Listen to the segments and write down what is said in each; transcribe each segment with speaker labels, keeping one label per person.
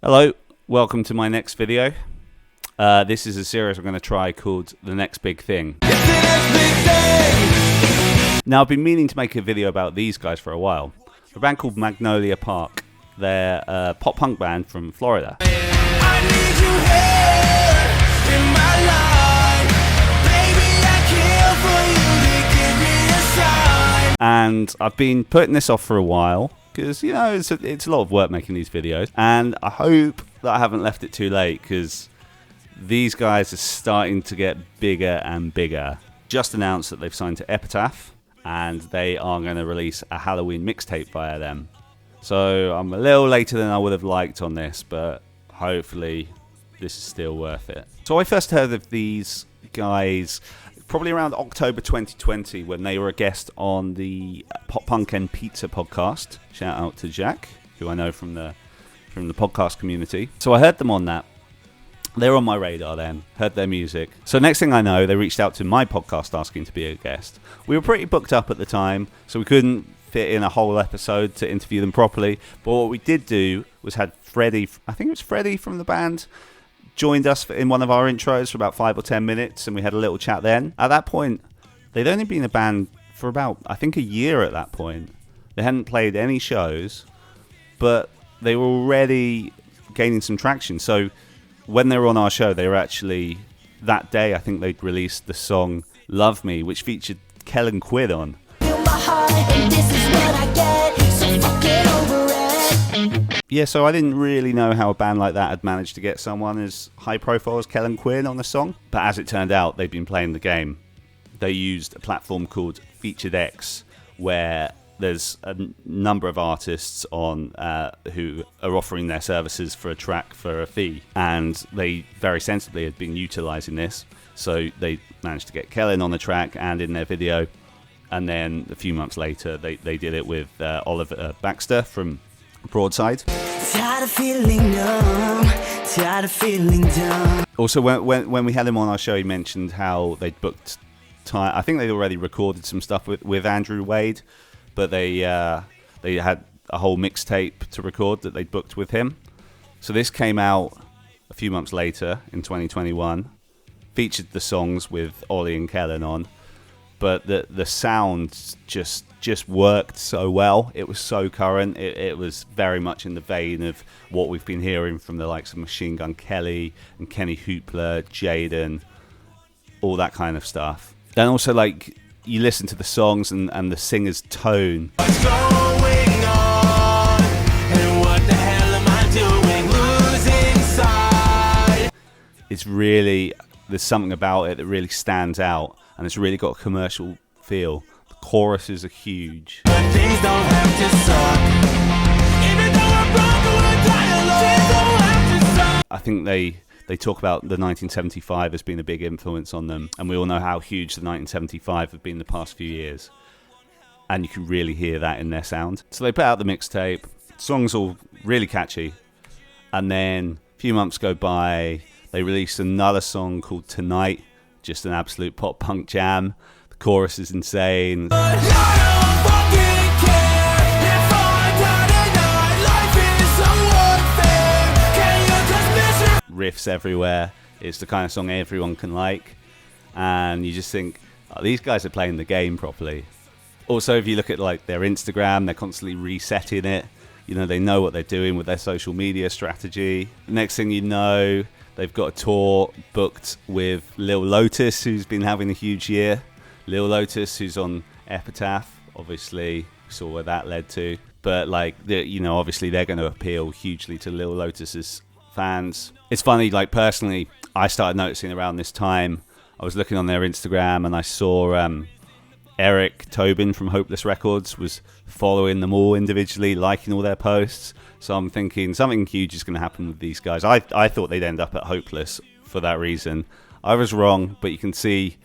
Speaker 1: Hello, welcome to my next video. This is a series I'm going to try called The Next Big Thing. Now, I've been meaning to make a video about these guys for a while. A band called Magnolia Park. They're a pop-punk band from Florida.
Speaker 2: I need you here in my life. Baby, I kill for you to give me a sign.
Speaker 1: And I've been putting this off for a while because, you know, it's a lot of work making these videos. And I hope that I haven't left it too late because these guys are starting to get bigger and bigger. Just announced that they've signed to Epitaph and they are going to release a Halloween mixtape via them. So I'm a little later than I would have liked on this, but hopefully this is still worth it. So I first heard of these guys probably around October 2020 when they were a guest on the Pop Punk and Pizza podcast. Shout out to Jack, who I know from the podcast community. So I heard them on that. They were on my radar then, heard their music. So next thing I know, they reached out to my podcast asking to be a guest. We were pretty booked up at the time, so we couldn't fit in a whole episode to interview them properly. But what we did do was had Freddie, I think it was Freddie from the band, joined us in one of our intros for about 5 or 10 minutes, and we had a little chat then. At that point, they'd only been a band for about, I think, a year at that point. They hadn't played any shows, but they were already gaining some traction. So when they were on our show, they were actually, that day, I think they'd released the song Love Me, which featured Kellen Quinn on. Yeah, so I didn't really know how a band like that had managed to get someone as high profile as Kellen Quinn on the song. But as it turned out, they'd been playing the game. They used a platform called Featured X, where there's a number of artists on who are offering their services for a track for a fee. And they very sensibly had been utilising this. So they managed to get Kellen on the track and in their video. And then a few months later, they did it with Oliver Baxter from Broadside.
Speaker 2: Tired of feeling numb, tired of feeling dumb.
Speaker 1: Also, when we had him on our show, he mentioned how they'd booked time. I think they'd already recorded some stuff with Andrew Wade, but they had a whole mixtape to record that they'd booked with him. So this came out a few months later in 2021, featured the songs with Ollie and Kellen on. But the sound just worked so well. It was so current. It was very much in the vein of what we've been hearing from the likes of Machine Gun Kelly and Kenny Hoopla, Jaden, all that kind of stuff. And also, like, you listen to the songs and the singer's tone.
Speaker 2: What's going on? And what the hell am I doing? Losing sight.
Speaker 1: It's really, there's something about it that really stands out. And it's really got a commercial feel. The choruses are huge.
Speaker 2: But things don't have to suck. Even though we're broken with dialogue, things don't have to suck.
Speaker 1: I think they talk about the 1975 as being a big influence on them. And we all know how huge the 1975 have been the past few years. And you can really hear that in their sound. So they put out the mixtape. Songs all really catchy. And then a few months go by. They released another song called Tonight. Just an absolute pop punk jam. The chorus is insane. Riffs everywhere. It's the kind of song everyone can like. And you just think, oh, these guys are playing the game properly. Also, if you look at like their Instagram, they're constantly resetting it. You know, they know what they're doing with their social media strategy. Next thing you know, they've got a tour booked with Lil Lotus, who's been having a huge year. Lil Lotus, who's on Epitaph, obviously, saw where that led to. But, like, you know, obviously they're going to appeal hugely to Lil Lotus's fans. It's funny, like, personally, I started noticing around this time, I was looking on their Instagram and I saw Eric Tobin from Hopeless Records was following them all individually, liking all their posts. So I'm thinking something huge is going to happen with these guys. I thought they'd end up at Hopeless for that reason. I was wrong, but you can see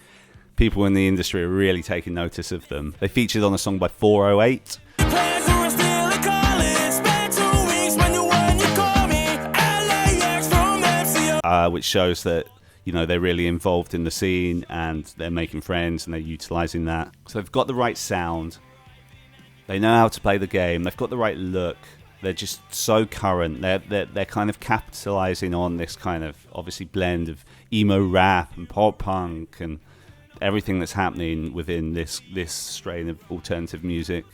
Speaker 1: people in the industry are really taking notice of them. They featured on a song by 408. Which shows that, you know, they're really involved in the scene and they're making friends and they're utilising that. So they've got the right sound. They know how to play the game. They've got the right look. They're just so current. They're kind of capitalizing on this kind of obviously blend of emo rap and pop punk and everything that's happening within this strain of alternative music.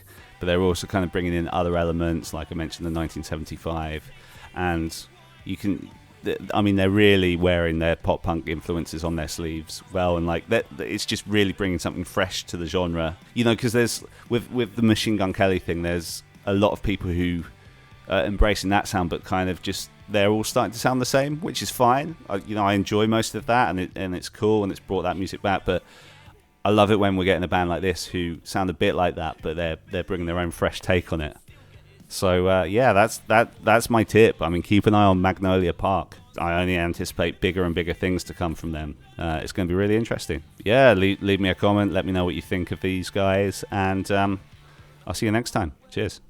Speaker 1: But they're also kind of bringing in other elements, like I mentioned, the 1975, and you can. I mean, they're really wearing their pop punk influences on their sleeves well, and like that, it's just really bringing something fresh to the genre. You know, because there's with the Machine Gun Kelly thing, there's a lot of people who embracing that sound, but kind of just they're all starting to sound the same, which is fine. I enjoy most of that, and it's cool, and it's brought that music back. But I love it when we're getting a band like this who sound a bit like that, but they're bringing their own fresh take on it. So yeah, that's my tip. I mean, keep an eye on Magnolia Park. I only anticipate bigger and bigger things to come from them. It's going to be really interesting. Yeah, leave me a comment. Let me know what you think of these guys, and I'll see you next time. Cheers.